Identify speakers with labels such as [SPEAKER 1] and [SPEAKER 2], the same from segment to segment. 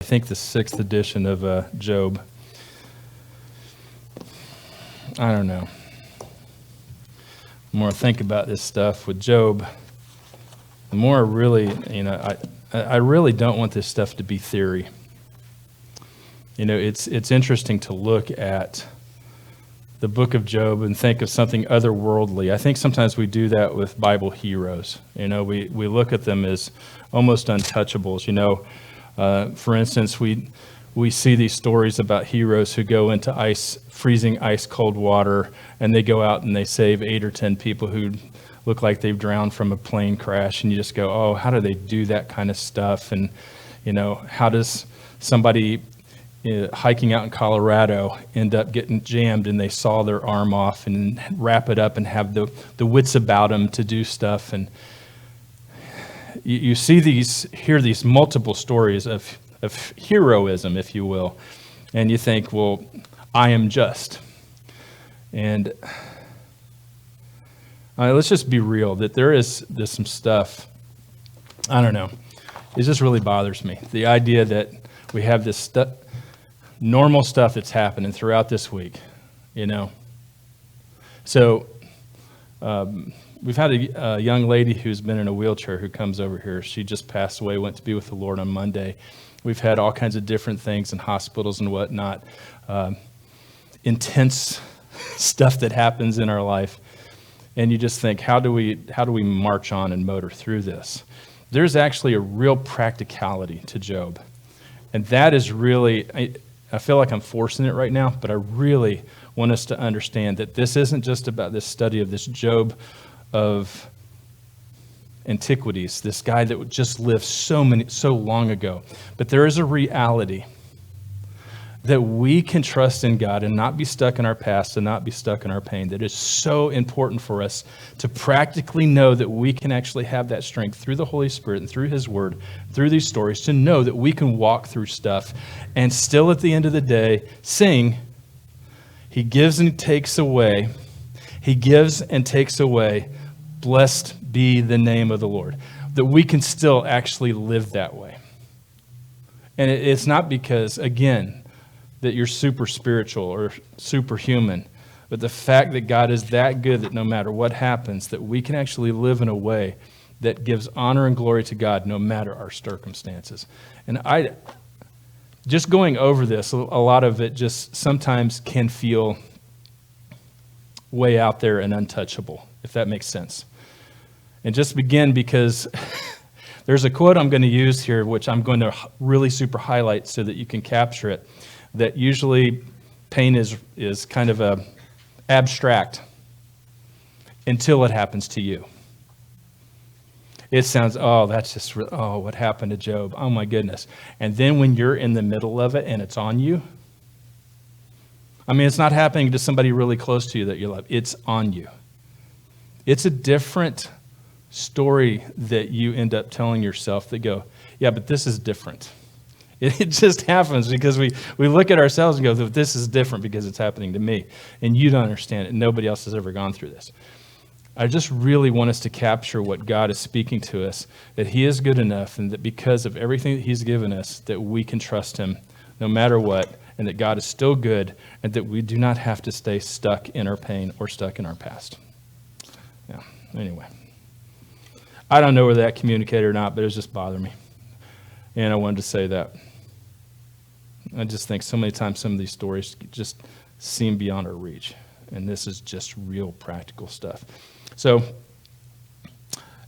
[SPEAKER 1] I think the 6th edition of Job. I don't know. The more I think about this stuff with Job, the more I really, I really don't want this stuff to be theory. It's interesting to look at the book of Job and think of something otherworldly. I think sometimes we do that with Bible heroes. We look at them as almost untouchables. For instance, we see these stories about heroes who go into freezing ice cold water, and they go out and they save 8 or 10 people who look like they've drowned from a plane crash, and you just go, oh, how do they do that kind of stuff? And how does somebody hiking out in Colorado end up getting jammed and they saw their arm off and wrap it up and have the wits about them to do stuff? And you hear these multiple stories of heroism, if you will, and you think, well, I am just. And let's just be real, that there's some stuff, I don't know, it just really bothers me. The idea that we have this normal stuff that's happening throughout this week, So we've had a young lady who's been in a wheelchair who comes over here. She just passed away, went to be with the Lord on Monday. We've had all kinds of different things in hospitals and whatnot, intense stuff that happens in our life. And you just think, how do we march on and motor through this? There's actually a real practicality to Job. And that is really, I feel like I'm forcing it right now, but I really want us to understand that this isn't just about this study of this Job of antiquities, this guy that just lived so long ago. But there is a reality that we can trust in God and not be stuck in our past and not be stuck in our pain. That is so important for us to practically know that we can actually have that strength through the Holy Spirit and through His Word, through these stories, to know that we can walk through stuff and still at the end of the day sing, He gives and takes away. He gives and takes away. Blessed be the name of the Lord. That we can still actually live that way. And it's not because, again, that you're super spiritual or superhuman, but the fact that God is that good that no matter what happens, that we can actually live in a way that gives honor and glory to God no matter our circumstances. And just going over this, a lot of it just sometimes can feel way out there and untouchable, if that makes sense. And just begin because there's a quote I'm going to use here, which I'm going to really super highlight so that you can capture it, that usually pain is kind of abstract until it happens to you. It sounds, that's just, what happened to Job? Oh my goodness. And then when you're in the middle of it and it's on you, it's not happening to somebody really close to you that you love. It's on you. It's a different story that you end up telling yourself that go, yeah, but this is different. It just happens because we look at ourselves and go, this is different because it's happening to me. And you don't understand it. Nobody else has ever gone through this. I just really want us to capture what God is speaking to us, that He is good enough, and that because of everything that He's given us, that we can trust Him no matter what, and that God is still good, and that we do not have to stay stuck in our pain or stuck in our past. Yeah, anyway. I don't know whether that communicated or not, but it was just bothering me. And I wanted to say that. I just think so many times some of these stories just seem beyond our reach. And this is just real practical stuff. So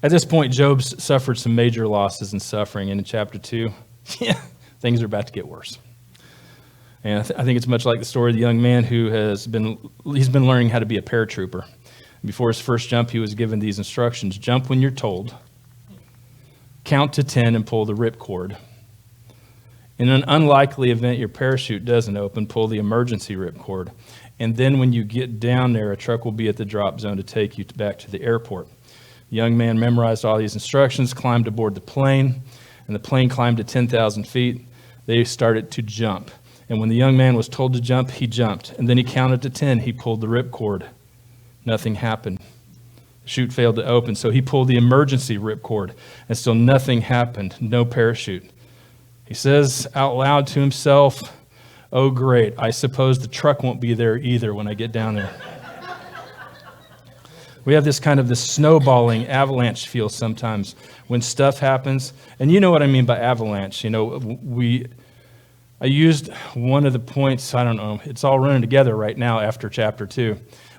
[SPEAKER 1] at this point, Job's suffered some major losses and suffering. And in chapter 2, things are about to get worse. And I think it's much like the story of the young man who he's been learning how to be a paratrooper. Before his first jump, he was given these instructions. Jump when you're told. Count to 10 and pull the ripcord. In an unlikely event your parachute doesn't open, pull the emergency ripcord. And then when you get down there, a truck will be at the drop zone to take you back to the airport. The young man memorized all these instructions, climbed aboard the plane, and the plane climbed to 10,000 feet. They started to jump. And when the young man was told to jump, he jumped. And then he counted to 10. He pulled the ripcord. Nothing happened. The chute failed to open, so he pulled the emergency ripcord, and still nothing happened. No parachute. He says out loud to himself, "Oh, great, I suppose the truck won't be there either when I get down there." We have this snowballing avalanche feel sometimes when stuff happens. And you know what I mean by avalanche. I used one of the points, I don't know, it's all running together right now after chapter 2.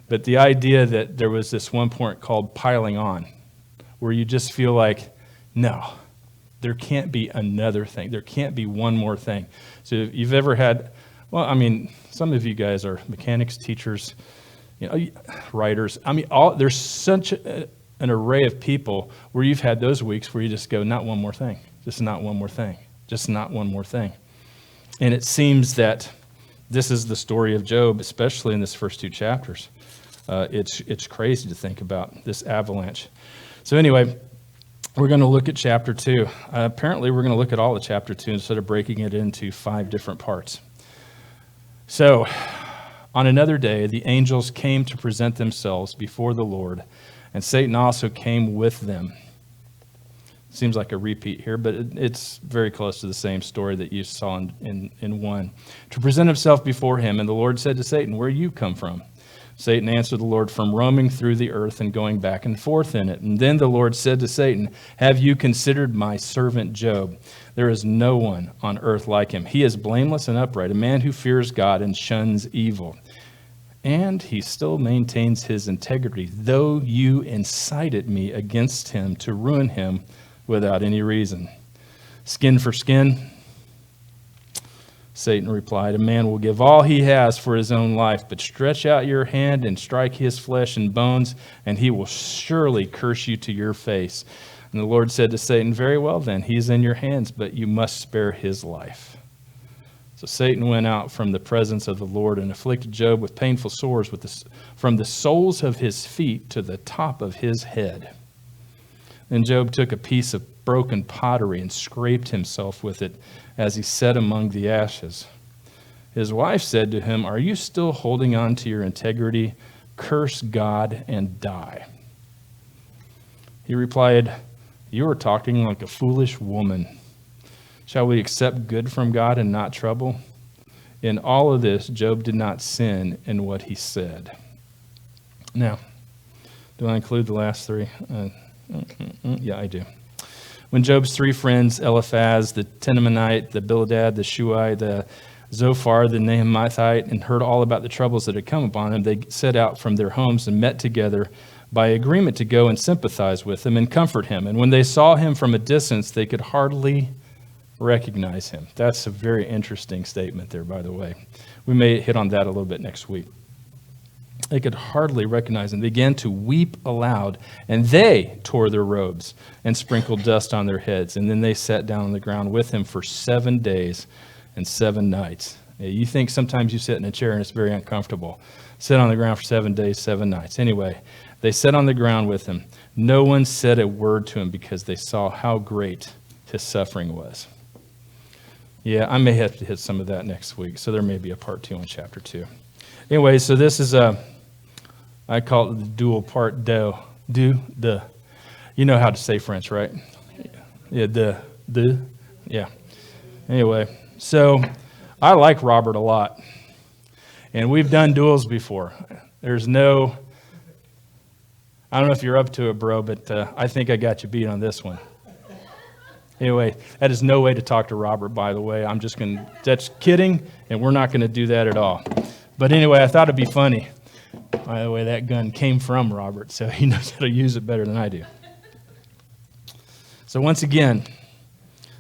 [SPEAKER 1] But the idea that there was this one point called piling on, where you just feel like, no, there can't be another thing. There can't be one more thing. So if you've ever had, some of you guys are mechanics, teachers, writers. There's such an array of people where you've had those weeks where you just go, not one more thing, just not one more thing, just not one more thing. And it seems that this is the story of Job, especially in this first 2 chapters. It's crazy to think about this avalanche. So anyway, we're going to look at chapter 2. Apparently, we're going to look at all of chapter 2 instead of breaking it into 5 different parts. So, on another day, the angels came to present themselves before the Lord, and Satan also came with them. Seems like a repeat here, but it's very close to the same story that you saw in 1. To present himself before him, and the Lord said to Satan, "Where you come from?" Satan answered the Lord, "From roaming through the earth and going back and forth in it." And then the Lord said to Satan, "Have you considered my servant Job? There is no one on earth like him. He is blameless and upright, a man who fears God and shuns evil. And he still maintains his integrity, though you incited me against him to ruin him without any reason. Skin for skin?" Satan replied, "A man will give all he has for his own life, but stretch out your hand and strike his flesh and bones, and he will surely curse you to your face." And the Lord said to Satan, "Very well then, he is in your hands, but you must spare his life." So Satan went out from the presence of the Lord and afflicted Job with painful sores from the soles of his feet to the top of his head. Then Job took a piece of broken pottery and scraped himself with it as he sat among the ashes. His wife said to him, "Are you still holding on to your integrity? Curse God and die." He replied, "You are talking like a foolish woman. Shall we accept good from God and not trouble?" In all of this, Job did not sin in what he said. Now, do I include the last 3? Yeah, I do. When Job's 3 friends, Eliphaz, the Temanite, the Bildad, the Shuhite, the Zophar, the Naamathite, and heard all about the troubles that had come upon him, they set out from their homes and met together by agreement to go and sympathize with him and comfort him. And when they saw him from a distance, they could hardly recognize him. That's a very interesting statement there, by the way. We may hit on that a little bit next week. They could hardly recognize him. They began to weep aloud, and they tore their robes and sprinkled dust on their heads. And then they sat down on the ground with him for 7 days and 7 nights. You think sometimes you sit in a chair and it's very uncomfortable. Sit on the ground for 7 days, 7 nights. Anyway, they sat on the ground with him. No one said a word to him because they saw how great his suffering was. Yeah, I may have to hit some of that next week, so there may be a part 2 on chapter 2. Anyway, so this is I call it the dual part do. You know how to say French, right? Yeah, yeah. Anyway, so I like Robert a lot. And we've done duels before. I don't know if you're up to it, bro, but I think I got you beat on this one. Anyway, that is no way to talk to Robert, by the way. That's kidding, and we're not going to do that at all. But anyway, I thought it'd be funny. By the way, that gun came from Robert, so he knows how to use it better than I do. So once again,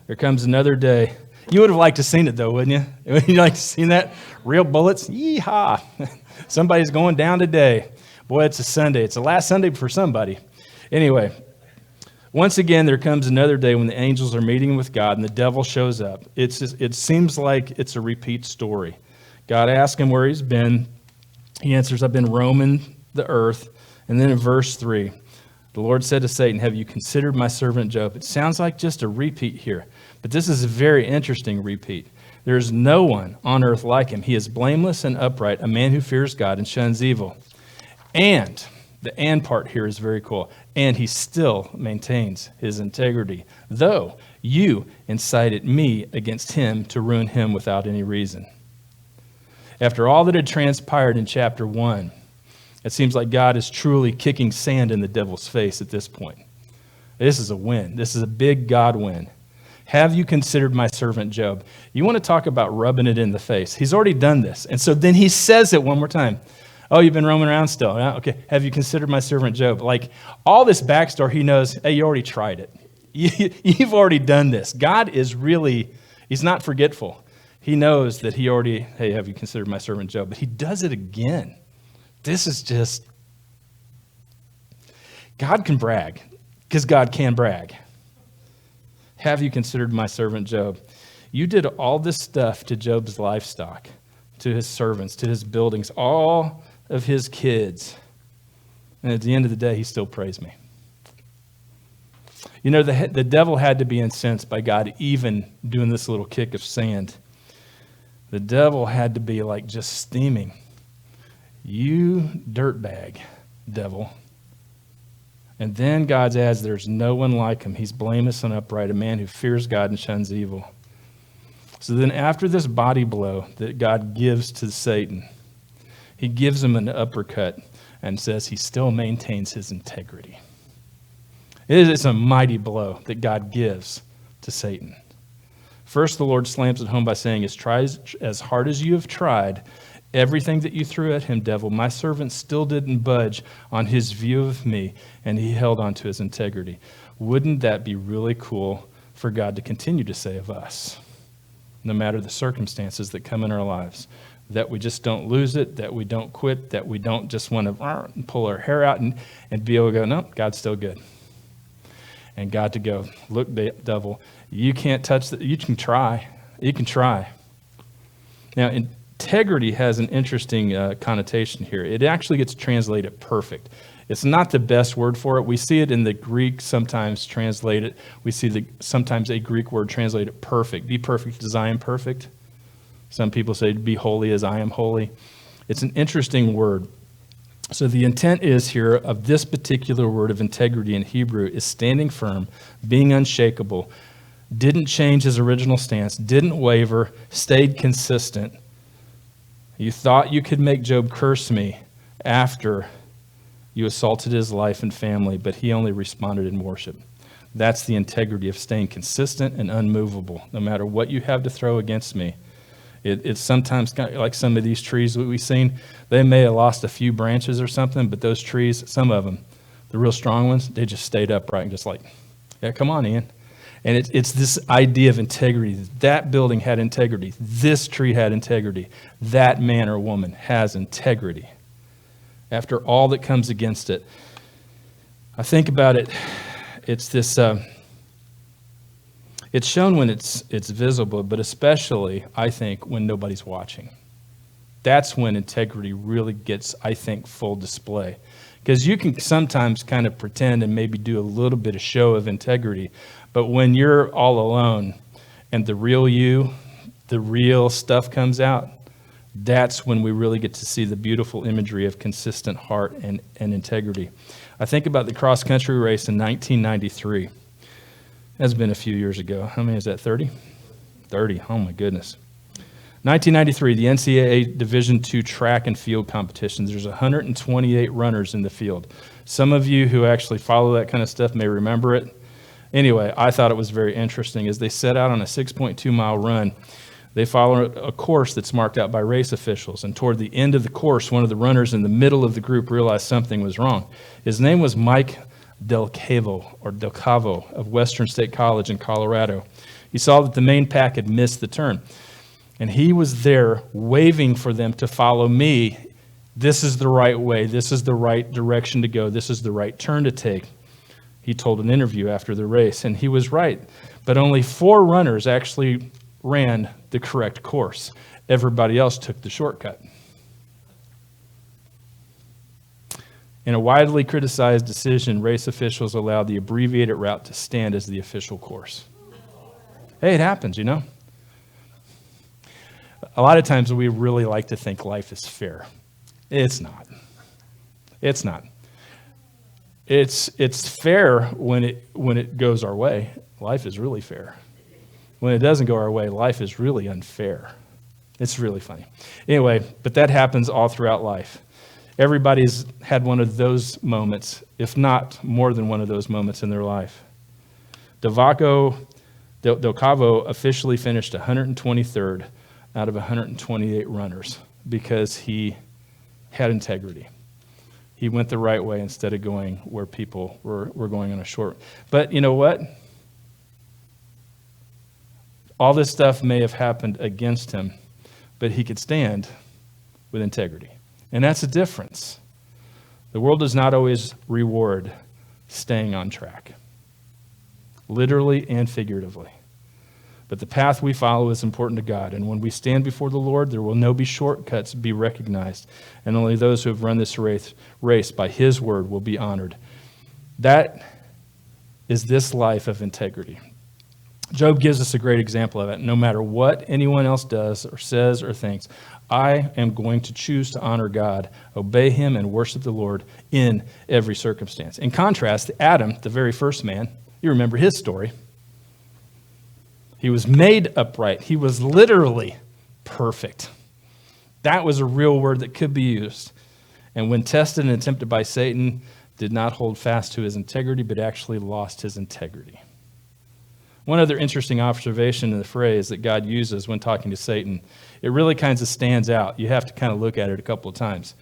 [SPEAKER 1] there comes another day. You would have liked to seen it, though, wouldn't you? Would you like to seen that? Real bullets? Yeehaw! Somebody's going down today. Boy, it's a Sunday. It's the last Sunday for somebody. Anyway, once again, there comes another day when the angels are meeting with God and the devil shows up. It seems like it's a repeat story. God asks him where he's been. He answers, "I've been roaming the earth." And then in verse 3, the Lord said to Satan, "Have you considered my servant Job?" It sounds like just a repeat here, but this is a very interesting repeat. There is no one on earth like him. He is blameless and upright, a man who fears God and shuns evil. And The "and" part here is very cool. And he still maintains his integrity, though you incited me against him to ruin him without any reason. After all that had transpired in chapter 1, it seems like God is truly kicking sand in the devil's face at this point. This is a win. This is a big God win. Have you considered my servant Job? You want to talk about rubbing it in the face. He's already done this. And so then he says it one more time. Oh, you've been roaming around still. Okay. Have you considered my servant Job? Like all this backstory, he knows, hey, you already tried it. You've already done this. God is really, he's not forgetful. He knows that he already, hey, have you considered my servant Job? But he does it again. This is just, God can brag because God can brag. Have you considered my servant Job? You did all this stuff to Job's livestock, to his servants, to his buildings, all of his kids. And at the end of the day, he still praised me. You know, the devil had to be incensed by God even doing this little kick of sand. The devil had to be like just steaming. You dirtbag, devil. And then God adds, there's no one like him. He's blameless and upright, a man who fears God and shuns evil. So then after this body blow that God gives to Satan, he gives him an uppercut and says he still maintains his integrity. It is a mighty blow that God gives to Satan. First, the Lord slams it home by saying, as hard as you have tried, everything that you threw at him, devil, my servant still didn't budge on his view of me, and he held on to his integrity. Wouldn't that be really cool for God to continue to say of us, no matter the circumstances that come in our lives, that we just don't lose it, that we don't quit, that we don't just want to pull our hair out and be able to go, no, God's still good. And God to go, look, devil, you can't touch that. You can try. You can try. Now, integrity has an interesting connotation here. It actually gets translated perfect. It's not the best word for it. We see it in the Greek sometimes translated. We see sometimes a Greek word translated perfect. Be perfect as I am perfect. Some people say be holy as I am holy. It's an interesting word. So the intent is here of this particular word of integrity in Hebrew is standing firm, being unshakable, didn't change his original stance, didn't waver, stayed consistent. You thought you could make Job curse me after you assaulted his life and family, but he only responded in worship. That's the integrity of staying consistent and unmovable, no matter what you have to throw against me. It's sometimes kind of like some of these trees that we've seen. They may have lost a few branches or something, but those trees, some of them, the real strong ones, they just stayed upright and just like, yeah, come on, Ian. And it's this idea of integrity. That building had integrity. This tree had integrity. That man or woman has integrity. After all that comes against it, I think about it, it's this... It's shown when it's visible, but especially, I think, when nobody's watching. That's when integrity really gets, I think, full display. Because you can sometimes kind of pretend and maybe do a little bit of show of integrity, but when you're all alone and the real you, the real stuff comes out, that's when we really get to see the beautiful imagery of consistent heart and integrity. I think about the cross-country race in 1993. That's been a few years ago. How many is that, 30? 30, oh my goodness. 1993, the NCAA Division II track and field competitions. There's 128 runners in the field. Some of you who actually follow that kind of stuff may remember it. Anyway, I thought it was very interesting. As they set out on a 6.2-mile run, they follow a course that's marked out by race officials. And toward the end of the course, one of the runners in the middle of the group realized something was wrong. His name was Mike Del Cavo of Western State College in Colorado. He saw that the main pack had missed the turn, and he was there waving for them to follow me. This is the right way. This is the right direction to go. This is the right turn to take. He told an interview after the race, and he was right. But only 4 runners actually ran the correct course. Everybody else took the shortcut. In a widely criticized decision, race officials allowed the abbreviated route to stand as the official course. Hey, it happens, you know. A lot of times we really like to think life is fair. It's not. It's not. It's fair when it goes our way. Life is really fair. When it doesn't go our way, life is really unfair. It's really funny. Anyway, but that happens all throughout life. Everybody's had one of those moments, if not more than one of those moments in their life. Del Cavo officially finished 123rd out of 128 runners because he had integrity. He went the right way instead of going where people were going on a short. But you know what? All this stuff may have happened against him, but he could stand with integrity. And that's the difference. The world does not always reward staying on track, literally and figuratively. But the path we follow is important to God. And when we stand before the Lord, there will no be shortcuts be recognized. And only those who have run this race by his word will be honored. That is this life of integrity. Job gives us a great example of it. No matter what anyone else does or says or thinks, I am going to choose to honor God, obey him, and worship the Lord in every circumstance. In contrast, Adam, the very first man, you remember his story. He was made upright. He was literally perfect. That was a real word that could be used. And when tested and tempted by Satan, did not hold fast to his integrity, but actually lost his integrity. One other interesting observation in the phrase that God uses when talking to Satan, it really kind of stands out. You have to kind of look at it a couple of times.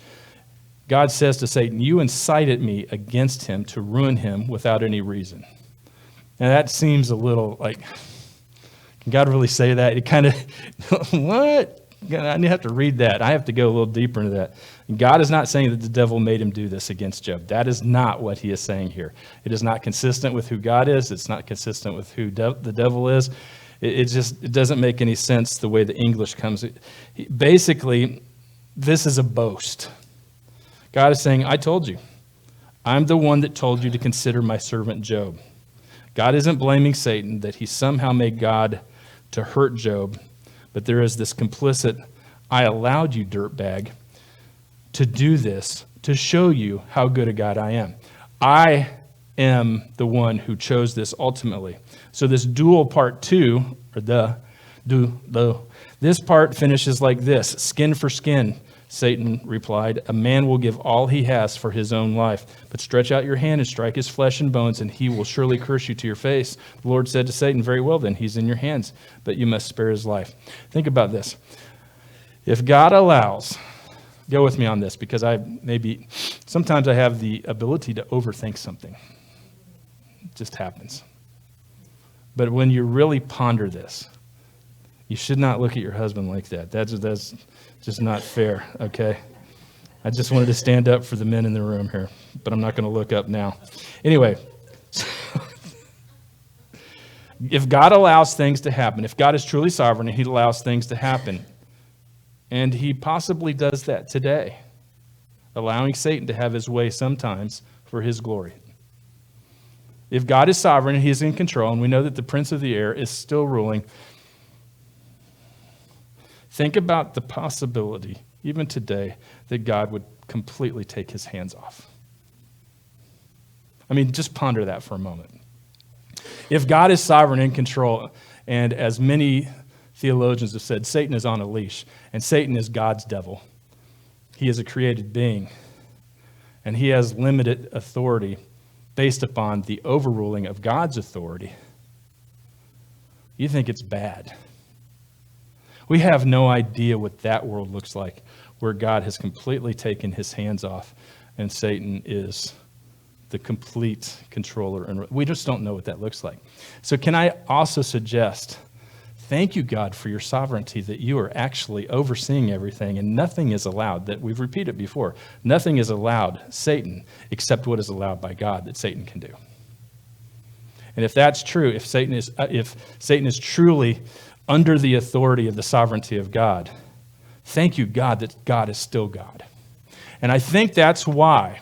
[SPEAKER 1] God says to Satan, you incited me against him to ruin him without any reason. Now that seems a little like, can God really say that? It kind of, what? I have to read that. I have to go a little deeper into that. God is not saying that the devil made him do this against Job. That is not what he is saying here. It is not consistent with who God is. It's not consistent with who the devil is. It doesn't make any sense the way the English comes. Basically, this is a boast. God is saying, I told you. I'm the one that told you to consider my servant Job. God isn't blaming Satan that he somehow made God to hurt Job. But there is this complicit, I allowed you, dirtbag, to do this, to show you how good a God I am. I am the one who chose this ultimately. So this dual part two, or this part finishes like this, skin for skin, Satan replied. A man will give all he has for his own life, but stretch out your hand and strike his flesh and bones, and he will surely curse you to your face. The Lord said to Satan, very well then, he's in your hands, but you must spare his life. Think about this. If God allows, go with me on this, because sometimes I have the ability to overthink something. It just happens. But when you really ponder this, you should not look at your husband like that. That's just not fair, okay? I just wanted to stand up for the men in the room here, but I'm not going to look up now. Anyway, if God allows things to happen, if God is truly sovereign and he allows things to happen, and he possibly does that today, allowing Satan to have his way sometimes for his glory. If God is sovereign and he's in control, and we know that the prince of the air is still ruling, think about the possibility, even today, that God would completely take his hands off. I mean, just ponder that for a moment. If God is sovereign and in control, and as many theologians have said, Satan is on a leash, and Satan is God's devil. He is a created being, and he has limited authority based upon the overruling of God's authority. You think it's bad. We have no idea what that world looks like, where God has completely taken his hands off and Satan is the complete controller. And we just don't know what that looks like. So can I also suggest, thank you, God, for your sovereignty, that you are actually overseeing everything and nothing is allowed, that we've repeated before, nothing is allowed Satan except what is allowed by God that Satan can do. And if that's true, if Satan is truly under the authority of the sovereignty of God, thank you, God, that God is still God. And I think that's why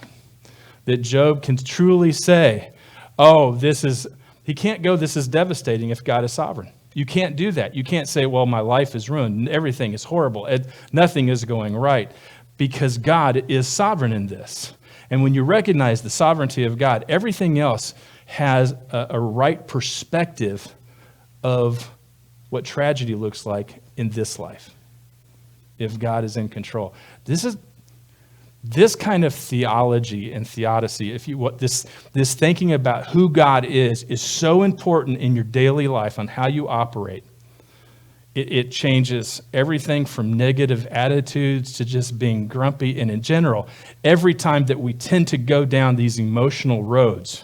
[SPEAKER 1] that Job can truly say, he can't go, this is devastating if God is sovereign. You can't do that. You can't say, well, my life is ruined. Everything is horrible. Nothing is going right, because God is sovereign in this. And when you recognize the sovereignty of God, everything else has a right perspective of what tragedy looks like in this life, if God is in control. This kind of theology and theodicy, this thinking about who God is so important in your daily life on how you operate. It changes everything from negative attitudes to just being grumpy. And in general, every time that we tend to go down these emotional roads,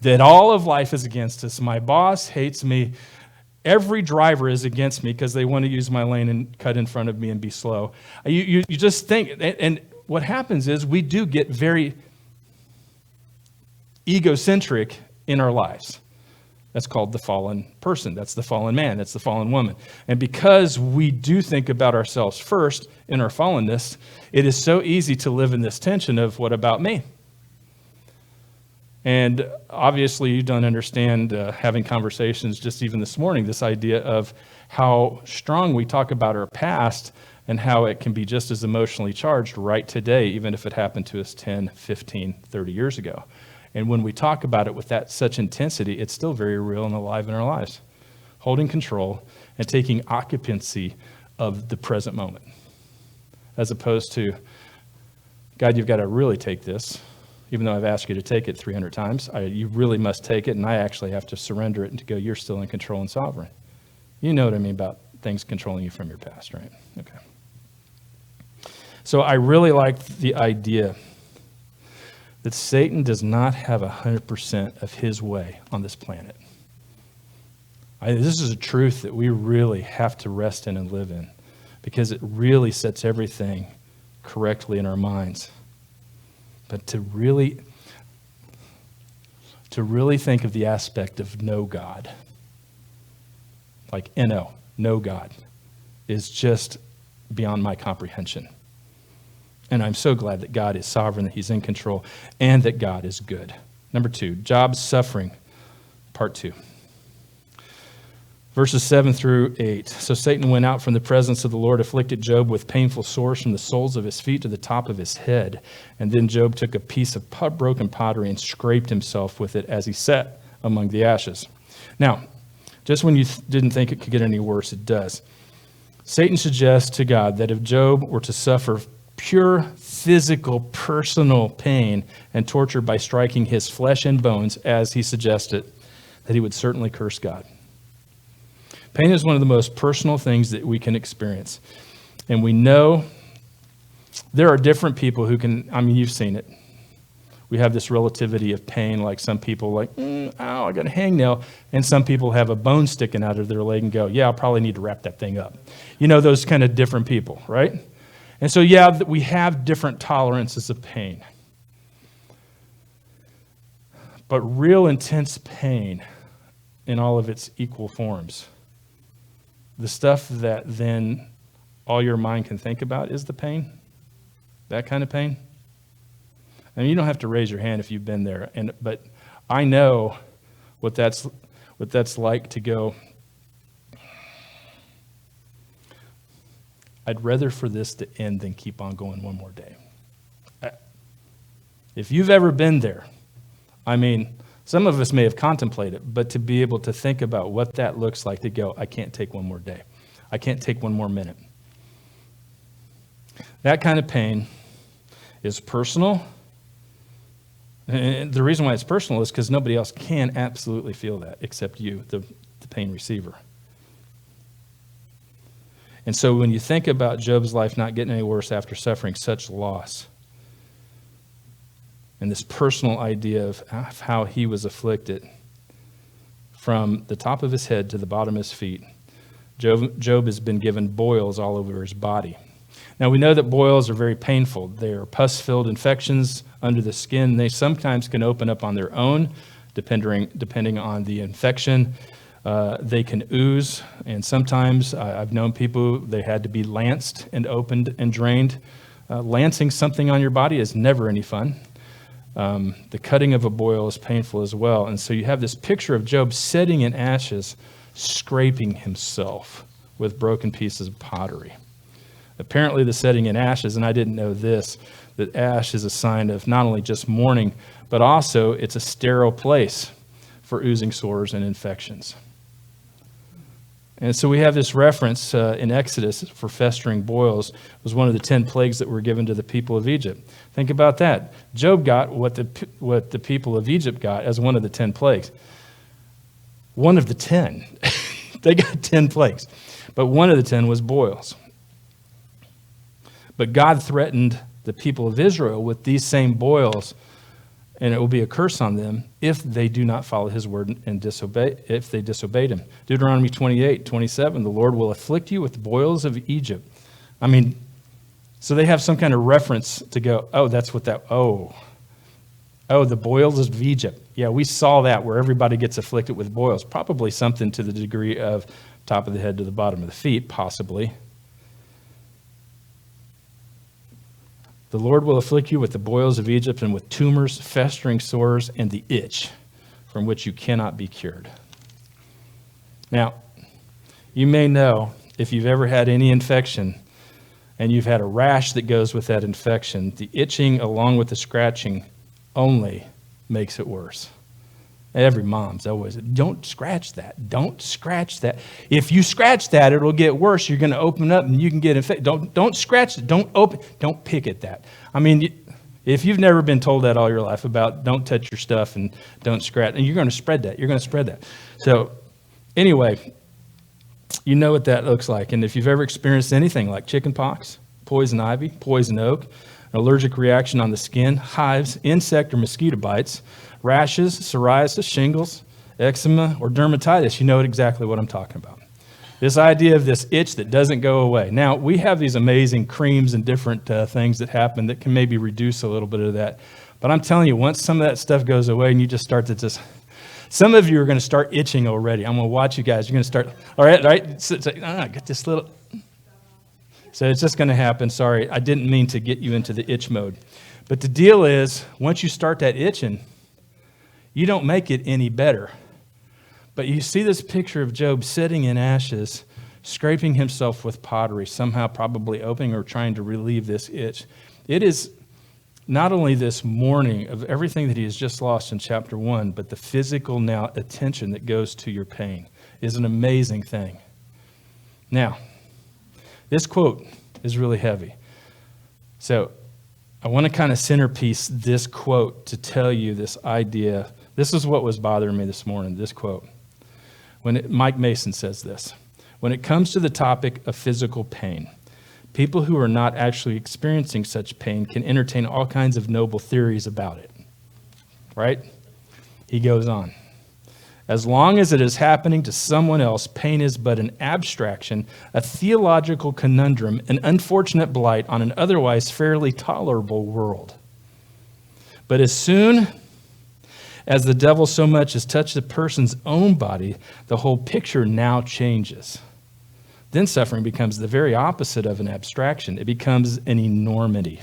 [SPEAKER 1] that all of life is against us. My boss hates me. Every driver is against me because they want to use my lane and cut in front of me and be slow. You just think, and what happens is we do get very egocentric in our lives. That's called the fallen person. That's the fallen man. That's the fallen woman. And because we do think about ourselves first in our fallenness, it is so easy to live in this tension of, what about me? And obviously you don't understand having conversations just even this morning, this idea of how strong we talk about our past and how it can be just as emotionally charged right today, even if it happened to us 10, 15, 30 years ago. And when we talk about it with such intensity, it's still very real and alive in our lives. Holding control and taking occupancy of the present moment. As opposed to, God, you've got to really take this. Even though I've asked you to take it 300 times, you really must take it, and I actually have to surrender it and to go, you're still in control and sovereign. You know what I mean about things controlling you from your past, right? Okay. So I really like the idea that Satan does not have 100% of his way on this planet. This is a truth that we really have to rest in and live in, because it really sets everything correctly in our minds. But to really think of the aspect of no God, like N-O, no God, is just beyond my comprehension. And I'm so glad that God is sovereign, that he's in control, and that God is good. Number 2, Job's suffering, part 2. Verses 7 through 8. So Satan went out from the presence of the Lord, afflicted Job with painful sores from the soles of his feet to the top of his head. And then Job took a piece of broken pottery and scraped himself with it as he sat among the ashes. Now, just when you didn't think it could get any worse, it does. Satan suggests to God that if Job were to suffer pure physical, personal pain and torture by striking his flesh and bones, as he suggested, that he would certainly curse God. Pain is one of the most personal things that we can experience. And we know there are different people who can, you've seen it. We have this relativity of pain, like some people like, ow, I got a hangnail. And some people have a bone sticking out of their leg and go, yeah, I'll probably need to wrap that thing up. You know, those kind of different people, right? And so, yeah, we have different tolerances of pain. But real intense pain in all of its equal forms, the stuff that then all your mind can think about is the pain, that kind of pain. And you don't have to raise your hand if you've been there, but I know what that's like to go, I'd rather for this to end than keep on going one more day. If you've ever been there, some of us may have contemplated, but to be able to think about what that looks like, to go, I can't take one more day. I can't take one more minute. That kind of pain is personal. And the reason why it's personal is because nobody else can absolutely feel that except you, the pain receiver. And so when you think about Job's life not getting any worse after suffering such loss, and this personal idea of how he was afflicted from the top of his head to the bottom of his feet, Job has been given boils all over his body. Now, we know that boils are very painful. They are pus-filled infections under the skin. They sometimes can open up on their own, depending on the infection. They can ooze, and sometimes I've known people, they had to be lanced and opened and drained. Lancing something on your body is never any fun. The cutting of a boil is painful as well. And so you have this picture of Job sitting in ashes, scraping himself with broken pieces of pottery. Apparently the setting in ashes, and I didn't know this, that ash is a sign of not only just mourning, but also it's a sterile place for oozing sores and infections. And so we have this reference in Exodus for festering boils. It was one of the 10 plagues that were given to the people of Egypt. Think about that. Job got what the people of Egypt got as one of the 10 plagues. One of the 10. They got 10 plagues. But one of the 10 was boils. But God threatened the people of Israel with these same boils, and it will be a curse on them if they do not follow his word and if they disobeyed him. Deuteronomy 28:27, the Lord will afflict you with the boils of Egypt. I mean, so they have some kind of reference to go, oh, that's what the boils of Egypt. Yeah, we saw that where everybody gets afflicted with boils. Probably something to the degree of top of the head to the bottom of the feet, possibly. The Lord will afflict you with the boils of Egypt and with tumors, festering sores, and the itch from which you cannot be cured. Now, you may know if you've ever had any infection and you've had a rash that goes with that infection, the itching along with the scratching only makes it worse. Every mom's always, don't scratch that. Don't scratch that. If you scratch that, it'll get worse. You're going to open up and you can get infected. Don't scratch it. Don't pick at that. I mean, if you've never been told that all your life about don't touch your stuff and don't scratch, and you're going to spread that. You're going to spread that. So anyway, you know what that looks like. And if you've ever experienced anything like chickenpox, poison ivy, poison oak, an allergic reaction on the skin, hives, insect or mosquito bites, rashes, psoriasis, shingles, eczema, or dermatitis, you know exactly what I'm talking about. This idea of this itch that doesn't go away. Now, we have these amazing creams and different things that happen that can maybe reduce a little bit of that. But I'm telling you, once some of that stuff goes away and you just start to some of you are going to start itching already. I'm going to watch you guys. You're going to start, all right? So it's like, get this little. So it's just going to happen. Sorry, I didn't mean to get you into the itch mode. But the deal is, once you start that itching, you don't make it any better. But you see this picture of Job sitting in ashes, scraping himself with pottery, somehow probably opening or trying to relieve this itch. It is not only this mourning of everything that he has just lost in chapter 1, but the physical now attention that goes to your pain is an amazing thing. Now, this quote is really heavy. So I want to kind of centerpiece this quote to tell you this idea. This is what was bothering me this morning, this quote. Mike Mason says this: when it comes to the topic of physical pain, people who are not actually experiencing such pain can entertain all kinds of noble theories about it. Right? He goes on. As long as it is happening to someone else, pain is but an abstraction, a theological conundrum, an unfortunate blight on an otherwise fairly tolerable world. But as soon as the devil so much as touched a person's own body, the whole picture now changes. Then suffering becomes the very opposite of an abstraction. It becomes an enormity.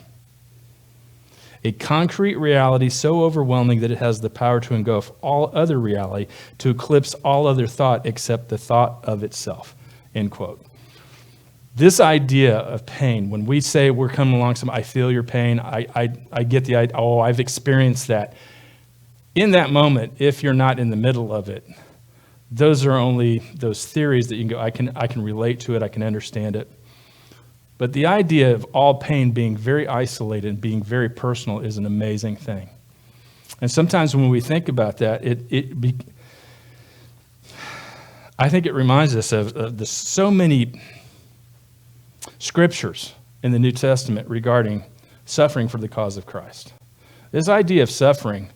[SPEAKER 1] A concrete reality so overwhelming that it has the power to engulf all other reality, to eclipse all other thought except the thought of itself. End quote. This idea of pain, when we say we're coming along, I feel your pain, I get the idea, I've experienced that. In that moment, if you're not in the middle of it, those are only those theories that you can go, I can relate to it, I can understand it. But the idea of all pain being very isolated and being very personal is an amazing thing. And sometimes when we think about that, I think it reminds us of the so many scriptures in the New Testament regarding suffering for the cause of Christ. This idea of suffering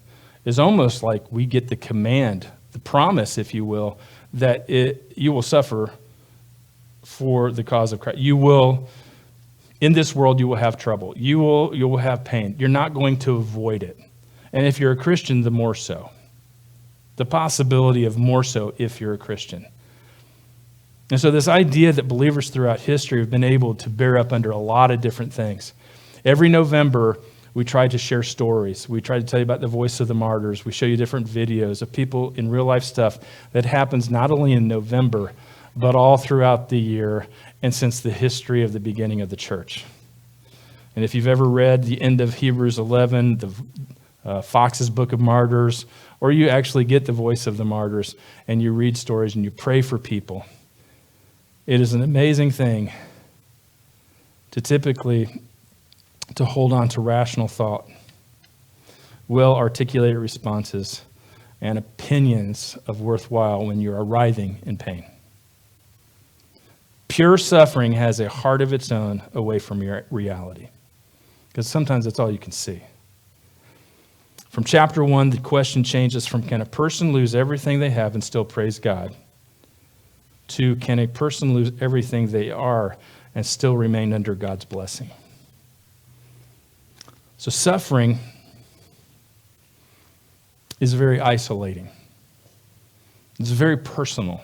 [SPEAKER 1] is almost like we get the command, the promise, if you will, that you will suffer for the cause of Christ. You will, in this world, you will have trouble. You will have pain. You're not going to avoid it. And if you're a Christian, the more so. The possibility of more so if you're a Christian. And so this idea that believers throughout history have been able to bear up under a lot of different things. Every November, we try to share stories. We try to tell you about the voice of the martyrs. We show you different videos of people in real life stuff that happens not only in November, but all throughout the year. and since the history of the beginning of the church. And if you've ever read the end of Hebrews 11, the Fox's Book of Martyrs, or you actually get the voice of the martyrs and you read stories and you pray for people, it is an amazing thing to hold on to rational thought, well-articulated responses, and opinions of worthwhile when you're writhing in pain. Pure suffering has a heart of its own away from your reality, because sometimes that's all you can see. From chapter 1, the question changes from, can a person lose everything they have and still praise God, to, can a person lose everything they are and still remain under God's blessing? So suffering is very isolating. It's very personal.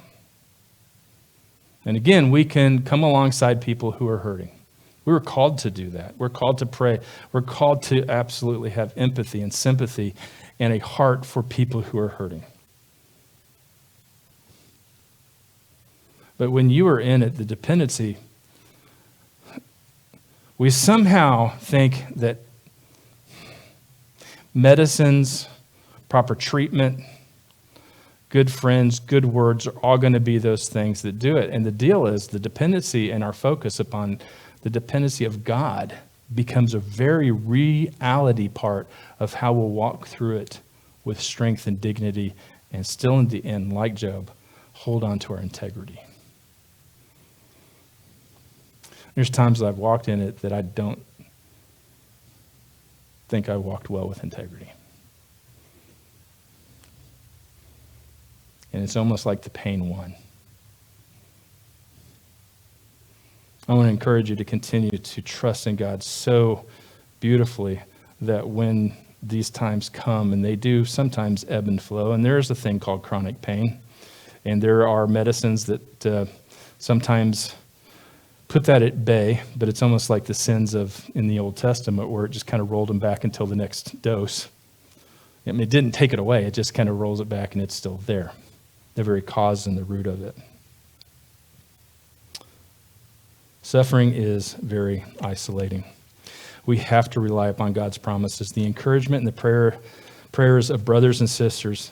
[SPEAKER 1] And again, we can come alongside people who are hurting. We were called to do that. We're called to pray. We're called to absolutely have empathy and sympathy and a heart for people who are hurting. But when you are in it, the dependency, we somehow think that medicines, proper treatment, good friends, good words are all going to be those things that do it. And the deal is the dependency and our focus upon the dependency of God becomes a very reality part of how we'll walk through it with strength and dignity, and still in the end, like Job, hold on to our integrity. There's times that I've walked in it that I don't think I walked well with integrity. And it's almost like the pain won. I want to encourage you to continue to trust in God so beautifully that when these times come, and they do sometimes ebb and flow, and there is a thing called chronic pain, and there are medicines that sometimes put that at bay, but it's almost like the sins of in the Old Testament where it just kind of rolled them back until the next dose. I mean, it didn't take it away, it just kind of rolls it back and it's still there, the very cause and the root of it. Suffering is very isolating. We have to rely upon God's promises, the encouragement and the prayers of brothers and sisters.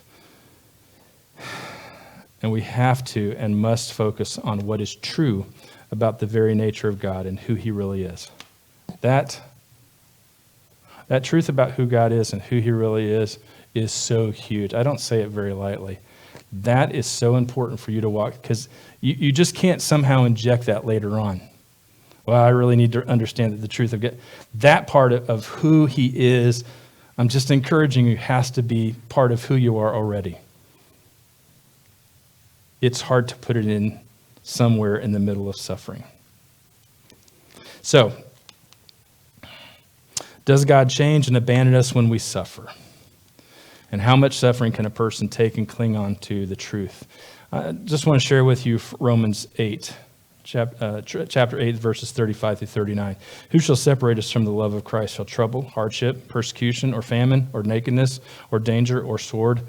[SPEAKER 1] And we have to and must focus on what is true about the very nature of God and who he really is. That truth about who God is and who he really is so huge. I don't say it very lightly. That is so important for you to walk, because you just can't somehow inject that later on. Well, I really need to understand the truth of God. That part of who he is, I'm just encouraging you, has to be part of who you are already. It's hard to put it in somewhere in the middle of suffering. So, does God change and abandon us when we suffer? And how much suffering can a person take and cling on to the truth? I just want to share with you Romans 8, chapter 8, verses 35 through 39. Who shall separate us from the love of Christ? Shall trouble, hardship, persecution, or famine, or nakedness, or danger, or sword?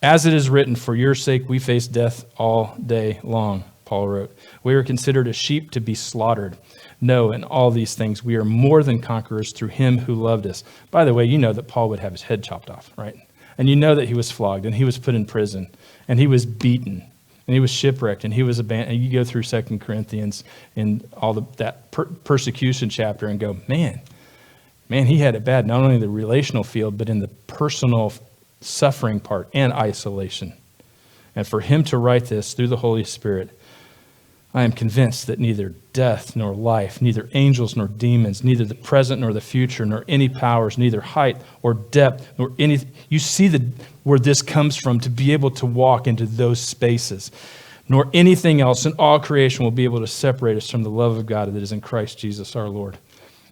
[SPEAKER 1] As it is written, for your sake we face death all day long, Paul wrote. We are considered as sheep to be slaughtered. No, in all these things we are more than conquerors through him who loved us. By the way, you know that Paul would have his head chopped off, right? And you know that he was flogged, and he was put in prison, and he was beaten, and he was shipwrecked, and he was abandoned. And you go through 2 Corinthians in all that persecution chapter and go, man, he had it bad, not only in the relational field, but in the personal suffering part and isolation. And for him to write this through the Holy Spirit, I am convinced that neither death nor life, neither angels nor demons, neither the present nor the future, nor any powers, neither height or depth, nor any. You see where this comes from, to be able to walk into those spaces. Nor anything else in all creation will be able to separate us from the love of God that is in Christ Jesus our Lord.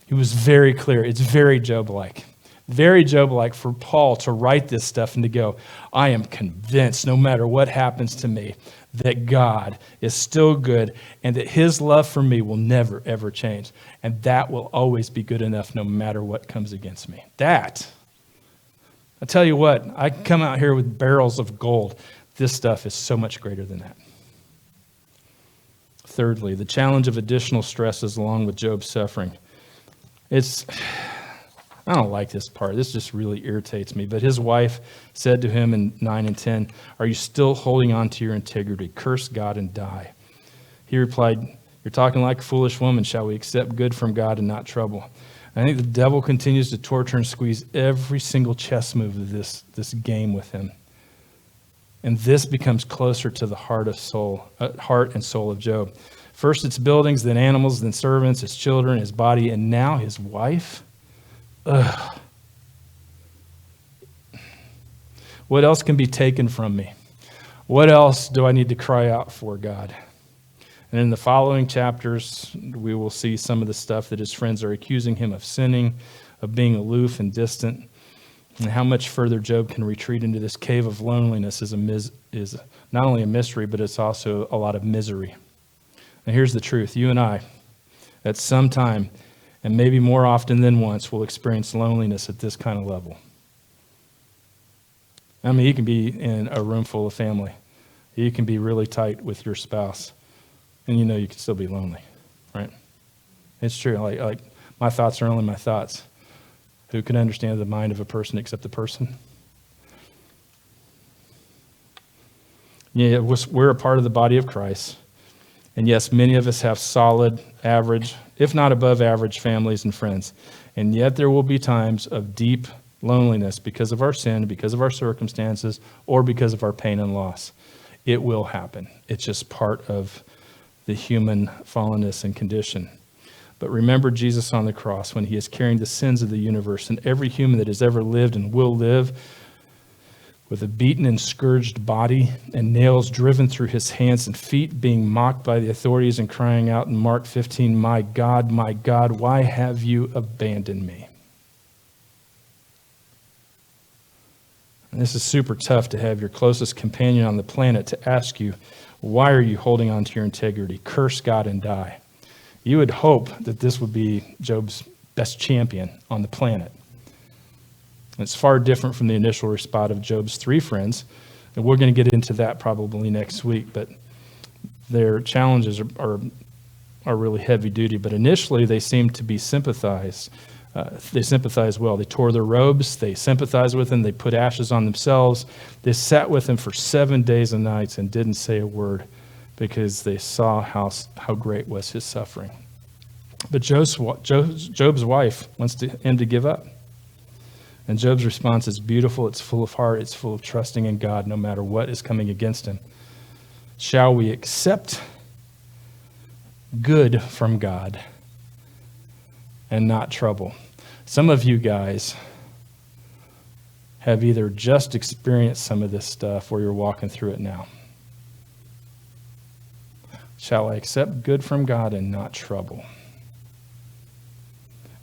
[SPEAKER 1] He was very clear. It's very Job-like. Very Job-like for Paul to write this stuff and to go, I am convinced no matter what happens to me, that God is still good and that his love for me will never, ever change. And that will always be good enough no matter what comes against me. That, I tell you what, I can come out here with barrels of gold. This stuff is so much greater than that. Thirdly, the challenge of additional stresses along with Job's suffering. I don't like this part. This just really irritates me. But his wife said to him in 9 and 10, "Are you still holding on to your integrity? Curse God and die." He replied, "You're talking like a foolish woman. Shall we accept good from God and not trouble?" And I think the devil continues to torture and squeeze every single chess move of this game with him. And this becomes closer to the heart and soul of Job. First it's buildings, then animals, then servants, his children, his body, and now his wife. Ugh. What else can be taken from me? What else do I need to cry out for, God? And in the following chapters, we will see some of the stuff that his friends are accusing him of sinning, of being aloof and distant, and how much further Job can retreat into this cave of loneliness is not only a mystery, but it's also a lot of misery. And here's the truth. You and I, at some time, and maybe more often than once, will experience loneliness at this kind of level. I mean, you can be in a room full of family. You can be really tight with your spouse, and you know you can still be lonely, right? It's true. Like my thoughts are only my thoughts. Who can understand the mind of a person except the person? Yeah, we're a part of the body of Christ. And yes, many of us have solid, average, if not above average families and friends. And yet there will be times of deep loneliness because of our sin, because of our circumstances, or because of our pain and loss. It will happen. It's just part of the human fallenness and condition. But remember Jesus on the cross when he is carrying the sins of the universe, and every human that has ever lived and will live with a beaten and scourged body and nails driven through his hands and feet, being mocked by the authorities and crying out in Mark 15, my God, why have you abandoned me?" And this is super tough to have your closest companion on the planet to ask you, why are you holding on to your integrity? Curse God and die. You would hope that this would be Job's best champion on the planet. It's far different from the initial response of Job's three friends, and we're going to get into that probably next week, but their challenges are really heavy duty. But initially, they seem to be sympathized. They sympathize well. They tore their robes. They sympathized with him. They put ashes on themselves. They sat with him for 7 days and nights and didn't say a word because they saw how great was his suffering. But Job's wife wants him to give up. And Job's response is beautiful. It's full of heart. It's full of trusting in God no matter what is coming against him. Shall we accept good from God and not trouble? Some of you guys have either just experienced some of this stuff or you're walking through it now. Shall I accept good from God and not trouble?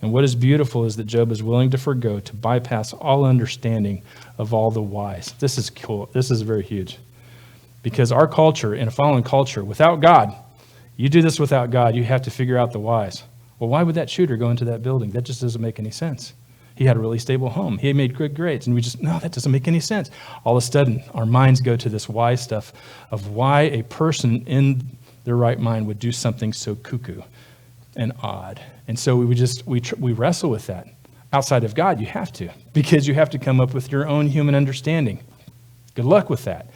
[SPEAKER 1] And what is beautiful is that Job is willing to forgo, to bypass all understanding of all the whys. This is cool. This is very huge. Because our culture, in a fallen culture, without God, you do this without God, you have to figure out the whys. Well, why would that shooter go into that building? That just doesn't make any sense. He had a really stable home. He made good grades. And no, that doesn't make any sense. All of a sudden, our minds go to this why stuff of why a person in their right mind would do something so cuckoo and odd. And so we wrestle with that. Outside of God, you have to, because you have to come up with your own human understanding. Good luck with that.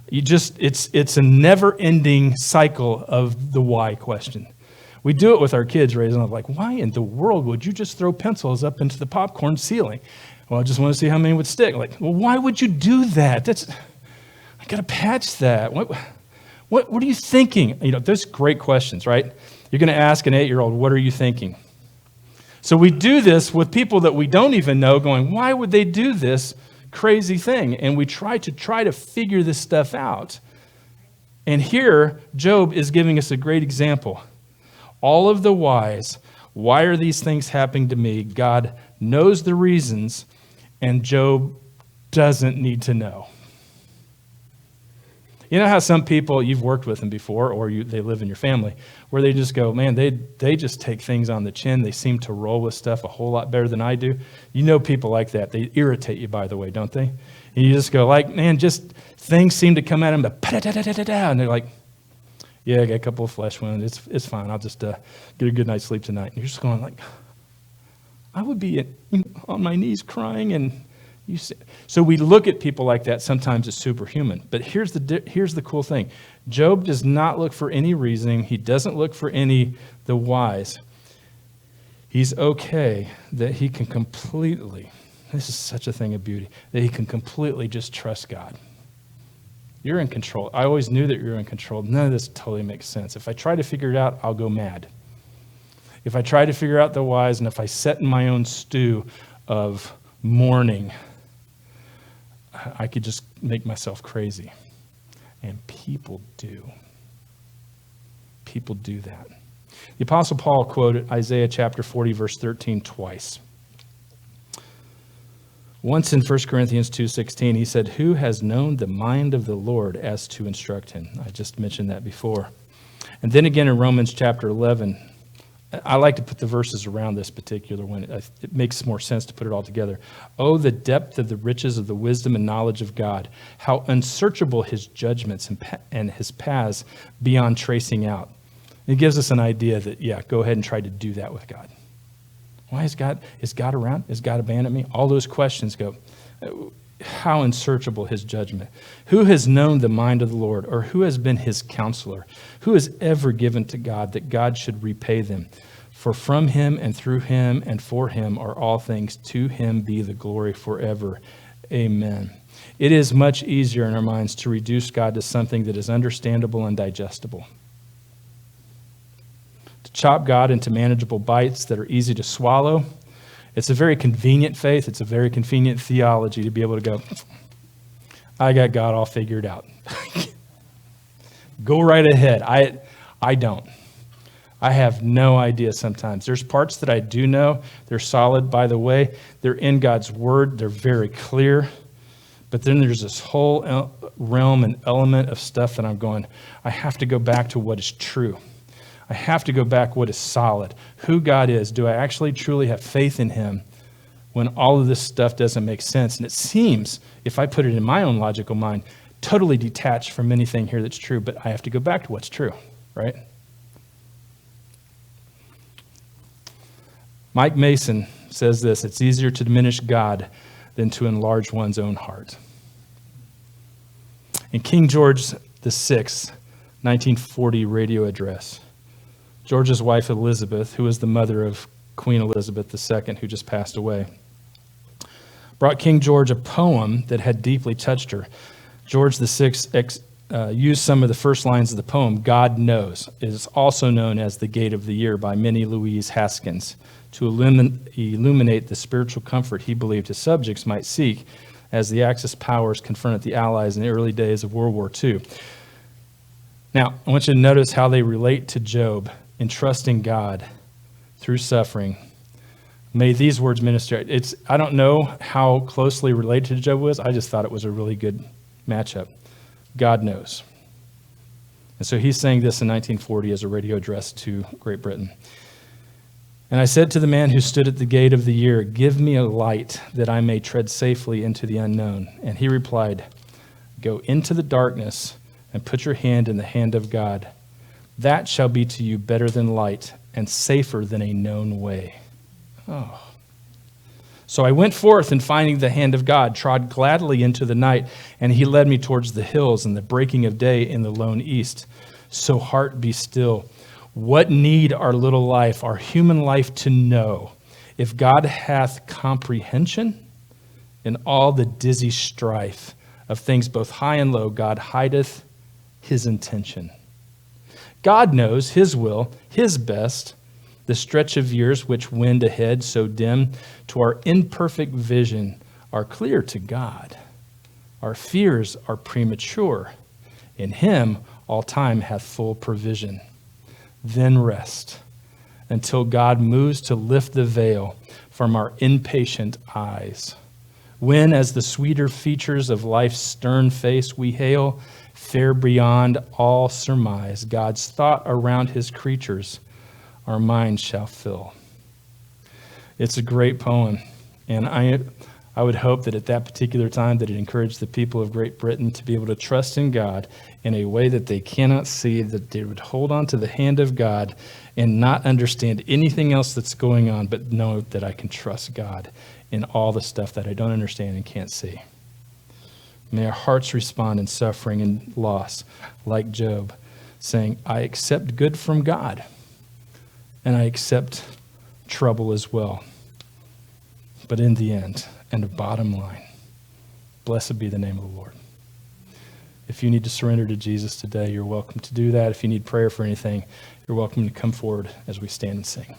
[SPEAKER 1] It's a never-ending cycle of the why question. We do it with our kids raising up, like, why in the world would you just throw pencils up into the popcorn ceiling? Well, I just want to see how many would stick. Like, well, why would you do that? I got to patch that. What are you thinking? Those great questions, right? You're going to ask an 8-year-old, what are you thinking? So we do this with people that we don't even know, going, why would they do this crazy thing? And we try to figure this stuff out. And here, Job is giving us a great example. All of the whys, why are these things happening to me? God knows the reasons, and Job doesn't need to know. You know how some people, you've worked with them before, or they live in your family, where they just go, man, they just take things on the chin. They seem to roll with stuff a whole lot better than I do. You know people like that. They irritate you, by the way, don't they? And you just go like, man, just things seem to come at them, and they're like, Yeah, I got a couple of flesh wounds. It's fine. I'll just get a good night's sleep tonight. And you're just going like, I would be on my knees crying, and you say. So we look at people like that sometimes as superhuman. But here's the cool thing. Job does not look for any reasoning. He doesn't look for the whys. He's okay that he can completely, this is such a thing of beauty, that he can completely just trust God. You're in control. I always knew that you're in control. None of this totally makes sense. If I try to figure it out, I'll go mad. If I try to figure out the whys, and if I set in my own stew of mourning, I could just make myself crazy. And people do. People do that. The Apostle Paul quoted Isaiah chapter 40, verse 13 twice. Once in 1 Corinthians 2:16, he said, "Who has known the mind of the Lord as to instruct him?" I just mentioned that before. And then again in Romans chapter 11, I like to put the verses around this particular one. It makes more sense to put it all together. "Oh, the depth of the riches of the wisdom and knowledge of God, how unsearchable his judgments and his paths beyond tracing out." It gives us an idea that, yeah, go ahead and try to do that with God. Why is God around? Is God abandoned me? All those questions go, how unsearchable his judgment. Who has known the mind of the Lord, or who has been his counselor? Who has ever given to God that God should repay them? For from him and through him and for him are all things. To him be the glory forever. Amen. It is much easier in our minds to reduce God to something that is understandable and digestible. Chop God into manageable bites that are easy to swallow. It's a very convenient faith. It's a very convenient theology to be able to go, I got God all figured out. Go right ahead. I don't. I have no idea sometimes. There's parts that I do know. They're solid, by the way. They're in God's word. They're very clear. But then there's this whole realm and element of stuff that I'm going, I have to go back to what is true. I have to go back what is solid, who God is. Do I actually truly have faith in him when all of this stuff doesn't make sense? And it seems, if I put it in my own logical mind, totally detached from anything here that's true, but I have to go back to what's true, right? Mike Mason says this, "It's easier to diminish God than to enlarge one's own heart." In King George VI, 1940 radio address, George's wife Elizabeth, who was the mother of Queen Elizabeth II, who just passed away, brought King George a poem that had deeply touched her. George VI used some of the first lines of the poem, "God Knows." It is also known as The Gate of the Year by Minnie Louise Haskins, to illuminate the spiritual comfort he believed his subjects might seek as the Axis powers confronted the Allies in the early days of World War II. Now, I want you to notice how they relate to Job in trusting God through suffering. May these words minister. I don't know how closely related to Job was. I just thought it was a really good matchup. God knows. And so he's saying this in 1940 as a radio address to Great Britain. "And I said to the man who stood at the gate of the year, 'Give me a light that I may tread safely into the unknown.' And he replied, 'Go into the darkness and put your hand in the hand of God. That shall be to you better than light and safer than a known way.'" Oh. "So I went forth, and finding the hand of God, trod gladly into the night, and he led me towards the hills and the breaking of day in the lone east. So heart, be still. What need our little life, our human life, to know? If God hath comprehension in all the dizzy strife of things both high and low, God hideth his intention. God knows his will, his best. The stretch of years which wend ahead so dim to our imperfect vision are clear to God. Our fears are premature. In him all time hath full provision. Then rest until God moves to lift the veil from our impatient eyes. When, as the sweeter features of life's stern face we hail, fair beyond all surmise, God's thought around his creatures our minds shall fill. It's a great poem, and I I would hope that at that particular time that it encouraged the people of Great Britain to be able to trust in God in a way that they cannot see, that they would hold on to the hand of God and not understand anything else that's going on, but know that I can trust God in all the stuff that I don't understand and can't see. May our hearts respond in suffering and loss, like Job, saying, I accept good from God, and I accept trouble as well. But in the end, and the bottom line, blessed be the name of the Lord. If you need to surrender to Jesus today, you're welcome to do that. If you need prayer for anything, you're welcome to come forward as we stand and sing.